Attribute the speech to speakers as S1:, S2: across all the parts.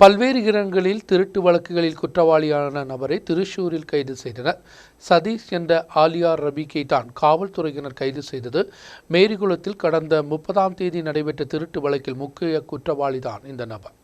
S1: பல்வேறு இடங்களில் திருட்டு வழக்குகளில் குற்றவாளியான நபரை திருச்சூரில் கைது செய்தனர். சதீஷ் என்ற ஆலியார் ரபிக்கை தான் காவல்துறையினர் கைது செய்தது. மேரிகுளத்தில் கடந்த 30ஆம் தேதி நடைபெற்ற திருட்டு வழக்கில் முக்கிய குற்றவாளிதான் இந்த நபர்.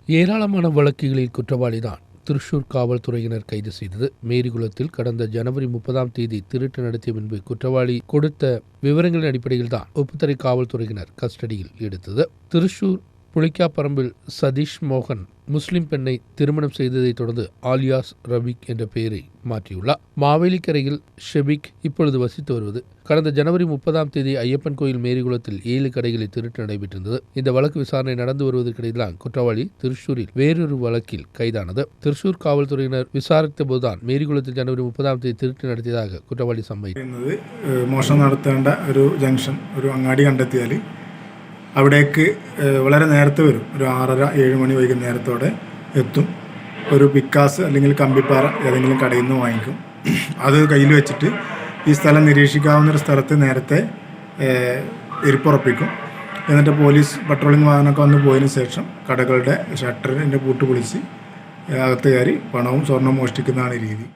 S1: ஏராளமான வழக்குகளில் குற்றவாளிதான் திருச்சூர் காவல்துறையினர் கைது செய்தது. மேரிகுளத்தில் கடந்த ஜனவரி 30ஆம் தேதி திருட்டு நடத்திய பின்பு குற்றவாளி கொடுத்த விவரங்களின் அடிப்படையில் தான் உப்புத்தரை காவல்துறையினர் கஸ்டடியில் எடுத்தது. திருச்சூர் புளிக்காப்பரம்பில் சதீஷ் மோகன் முஸ்லிம் பெண்ணை திருமணம் செய்ததைத் தொடர்ந்து ஆலியாஸ் ரபிக் என்ற பெயரை மாற்றியுள்ளார். மாவேலிக்கரையில் ஷெபிக் இப்பொழுது வசித்து வருவது. கடந்த ஜனவரி 30ஆம் தேதி ஐயப்பன் கோயில் மேரிகுளத்தில் 7 கடைகளில் திருட்டு நடைபெற்றிருந்தது. இந்த வழக்கு விசாரணை நடந்து வருவதற்கிடையில்தான் குற்றவாளி திருச்சூரில் வேறொரு வழக்கில் கைதானது. திருச்சூர் காவல்துறையினர் விசாரித்த போதுதான் மேரிகுளத்தில் ஜனவரி 30ஆம் தேதி திருட்டு നടത്തിയதாக കുറ്റവാളി സമ്മതിക്കുന്നത്.
S2: മോഷണം നടത്തേണ്ട ഒരു ജംഗ്ഷൻ ഒരു അങ്ങാടി കണ്ടെത്തിയാൽ അവിടേക്ക് വളരെ നേരത്തെ വരും. ഒരു 6:30-7 മണി വൈകുന്നേരത്തോടെ എത്തും. ഒരു പിക്കാസ് അല്ലെങ്കിൽ കമ്പിപ്പാറ ഏതെങ്കിലും കടയിൽ നിന്ന് വാങ്ങിക്കും. അത് കയ്യിൽ വെച്ചിട്ട് ഈ സ്ഥലം നിരീക്ഷിക്കാവുന്നൊരു സ്ഥലത്ത് നേരത്തെ ഇരിപ്പുറപ്പിക്കും. എന്നിട്ട് പോലീസ് പട്രോളിംഗ് വാഹനമൊക്കെ വന്ന് പോയതിനു ശേഷം കടകളുടെ ഷട്ടറിൻ്റെ പൂട്ട് പൊളിച്ച് അകത്ത് കയറി പണവും സ്വർണ്ണവും മോഷ്ടിക്കുന്നതാണ് രീതി.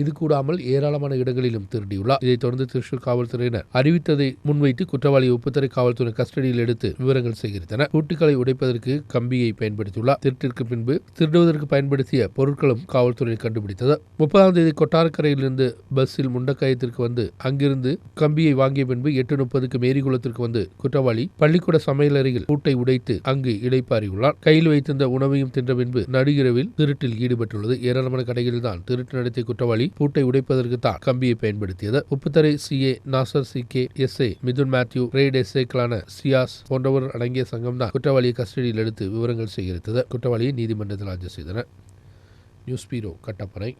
S1: இது கூடாமல் ஏராளமான இடங்களிலும் திருடியுள்ளார். இதைத் தொடர்ந்து திருச்சூர் காவல்துறையினர் அறிவித்ததை முன்வைத்து குற்றவாளியை உப்புத்தரை காவல்துறை கஸ்டடியில் எடுத்து விவரங்கள் சேகரித்தனர். பூட்டுகளை உடைப்பதற்கு கம்பியை பயன்படுத்தியுள்ளார். திருட்டிற்கு பின்பு திருடுவதற்கு பயன்படுத்திய பொருட்களும் காவல்துறை கண்டுபிடித்தது. 30ஆம் தேதி கொட்டாரக்கரையிலிருந்து பஸ்ஸில் முண்டக்காயத்திற்கு வந்து அங்கிருந்து கம்பியை வாங்கிய பின்பு 8:30க்கு மேரிகுளத்திற்கு வந்து குற்றவாளி பள்ளிக்கூட சமையலறையில் பூட்டை உடைத்து அங்கு இடைப்பாறியுள்ளார். கையில் வைத்திருந்த உணவையும் தின்ற பின்பு நடுகிரவில் திருட்டில் ஈடுபட்டுள்ளது. ஏராளமான கடைகளில் தான் திருட்டு நடத்திய குற்றவாளி பூட்டை உடைப்பதற்கு தான் கம்பியை பயன்படுத்தியது. Upputhara CA Nazar CK SA Mithun Mathew raid SAக்களான சியாஸ் போன்றவர் அடங்கிய சங்கம் தான் குற்றவாளியை கஸ்டடியில் எடுத்து விவரங்கள் சேகரித்தது. குற்றவாளியை நீதிமன்றத்தில் ஆஜர் செய்தனர். நியூஸ் பீரோ கட்டப்பனை.